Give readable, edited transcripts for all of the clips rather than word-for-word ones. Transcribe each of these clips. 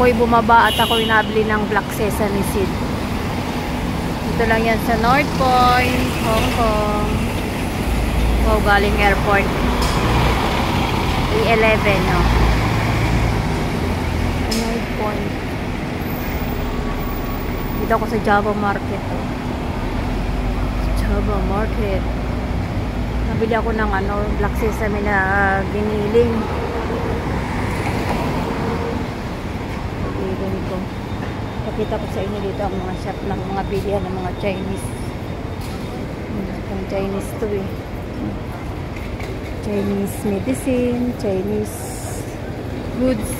ako'y bumaba at ako'y nabili ng black sesame seed. Dito lang yan sa North Point, Hong Kong. Wow, galing airport. A11, no? North Point. Dito ako sa Java Market, oh. Java Market. Nabili ako ng black sesame na giniling. Ko. Pakita ko sa inyo dito ang mga shop ng mga bilihan ng mga Chinese. Ang Chinese to eh. Chinese medicine, Chinese goods.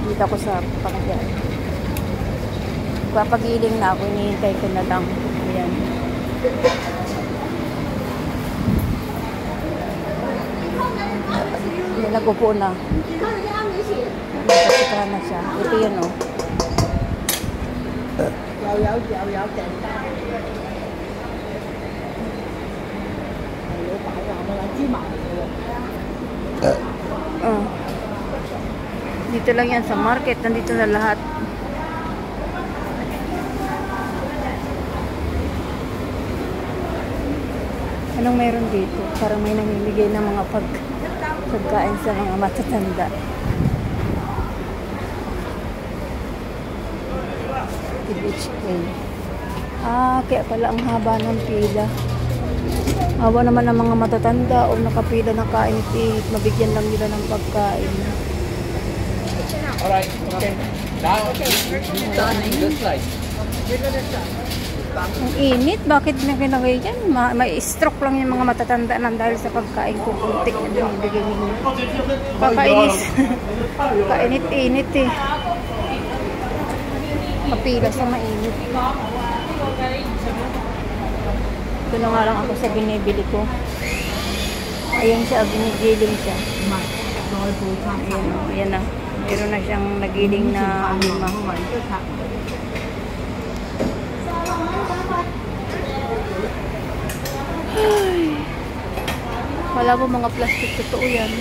Dito ako sa pangyan. Papagiling na ako, hinihintay ko na lang. Ayan. Ayan, nagupo na. Nakasikahan na siya. Ito yun, oh. Dito lang yan sa market. Nandito na lahat. Anong meron dito? Parang may namimigay ng mga pagkain sa mga matatanda. Kaya pala ang haba ng pila. Hawa naman ng mga matatanda o nakapila na kainit, mabigyan lang nila ng pagkain. Alright, okay. Now, this side. Ang init, bakit na kinagay dyan? May stroke lang yung mga matatanda nang dahil sa pagkain ko kunti na binibigay ninyo. Kakainis. Kainit-init eh. Kapila sa mainit. Ito na nga lang ako sa binibili ko. Ayan siya, binigiling siya. Ayan na. Meron na siyang nagiling na 5. Ay. Wala mo mga plastic. Totoo yan.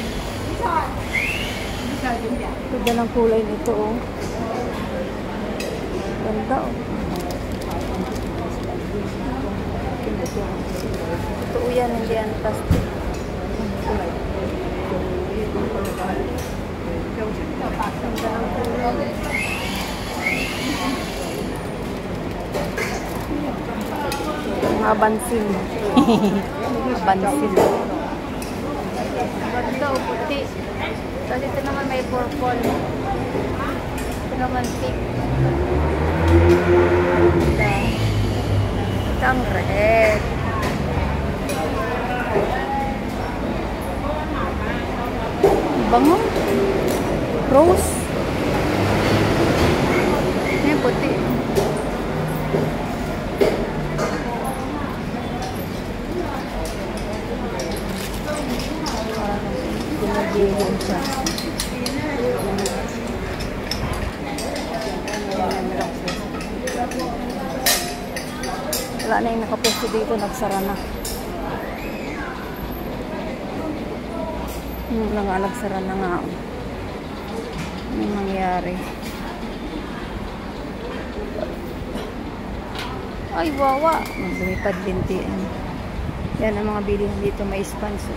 Ganda ng kulay nito, oh. Ganda, oh. Totoo yan, hindi yan plastic. Ganda ng kulay. Mga bansin. Bansin. Ganda, oh, puti. Tapos ito naman may purple. Ito naman pink. Ito ang red. Bango. Rose. Yan, puti. Pinag-iwan siya. Wala na yung nakapesto dito, nagsara na. Nagsara na nga. Anong nangyari? Ay, wawa. Lumipad lintian. Yan ang mga bilihan dito, may sponsor.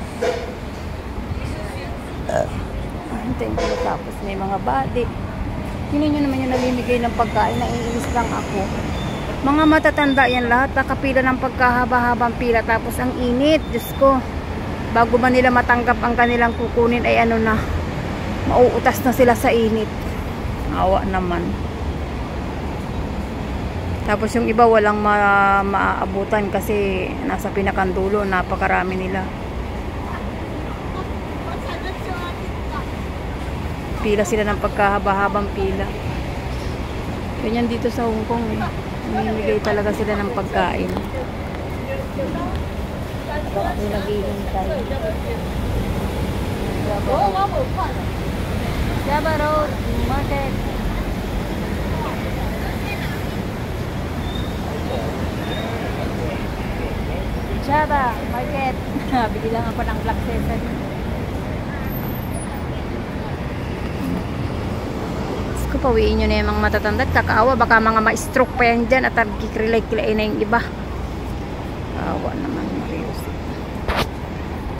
Hintayin ko tapos may mga body. Tingnan nyo naman yung namimigay ng pagkain. Naiinis lang ako. Mga matatanda yan lahat. Nakapila ng pagkahaba-habang pila. Tapos ang init. Diyos ko. Bago ba nila matanggap ang kanilang kukunin ay ano na. Mauutas na sila sa init. Awa naman. Tapos yung iba walang maaabutan kasi nasa pinakandulo. Napakarami nila. Pila sila ng pagkahaba-habang pila. Ganyan dito sa Hong Kong eh. Namimigay talaga sila ng pagkain. Ako naghihintay. Java Road Market. Java Market. Bili lang ako ng black sesame. Pawiin nyo na yung mga matatanda at kakaawa. Baka mga ma-stroke pa yan dyan at kikrilay-kilay na yung iba. Awa naman, Marius.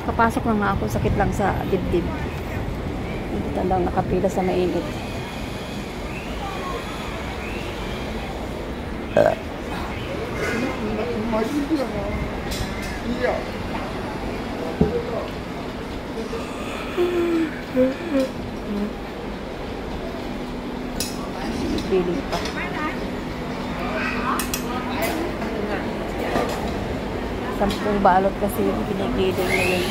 Kapasok na nga ako, sakit lang sa dibdib. Hindi tandang nakapila sa mainit. Piling pa. Sampung balot kasi yung ginigiling na yun.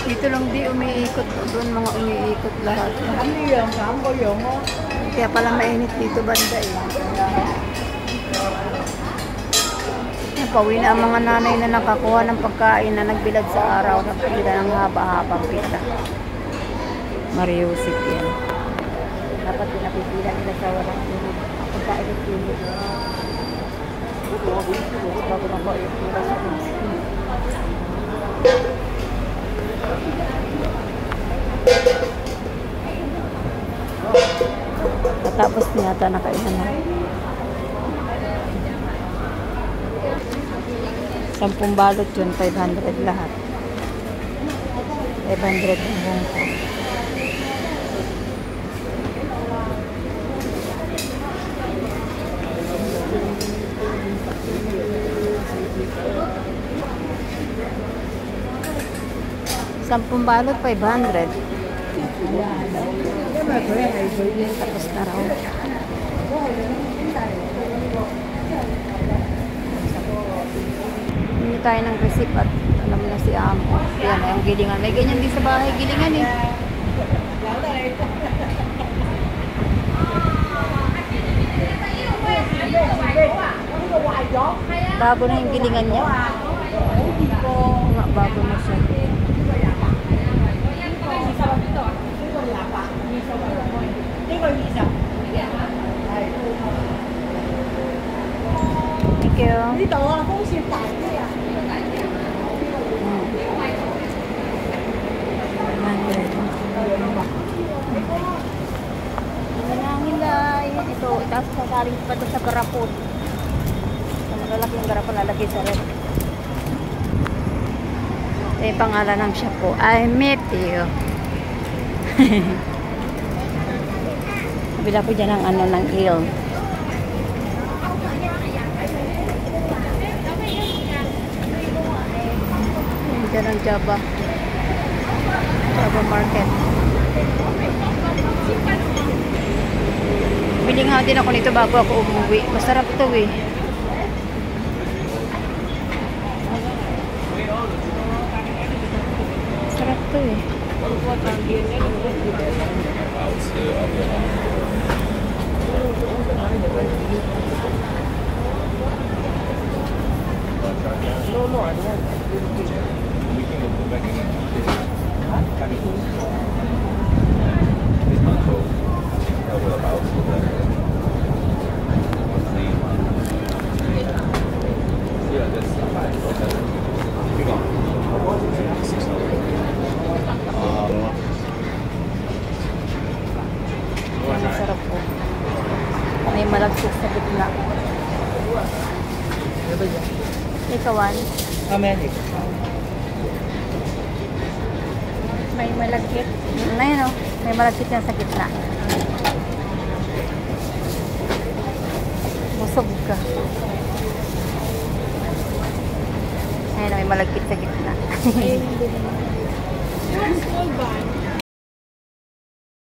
Dito lang di umiikot. Doon mga umiikot lahat. Kaya pala mainit dito banda eh. Napauwi na ang mga nanay na nakakuha ng pagkain na nagbilad sa araw. Nagpila ng haba-habang pita. Mariusip yan. Dapat pinapipila nila sa walang init. Pagkain at init. Bago na po yung pila sa init. Tapos tinata na kayo na. 10 balot yun, 500 lahat. 500 ang bungko. Sampung balot, 500. Tapos na raw. Hindi tayo ng receipt at alam na si Amo. Yan ay ang gilingan. May ganyan din sa bahay gilingan eh. Bago na yung gilingan niya. Bago na siya. Thank you. Nanangilay. Ito, itaas sa saling pa sa garapon. Sa malalaking garapon, lalagay sa red. Ito yung pangalan ng shop po. I met you. Kabila ko dyan ang ano ng il. Dyan ang Java. Java Market. Bili nga din ako nito bago ako umuwi. Masarap to eh. Masarap to eh. Masarap po. May malagsik sa gitna. Ikawan. May malagkit. Ayun o. May malagkit yan sa gitna. Busog ka. Ayun o. May malagkit sa gitna.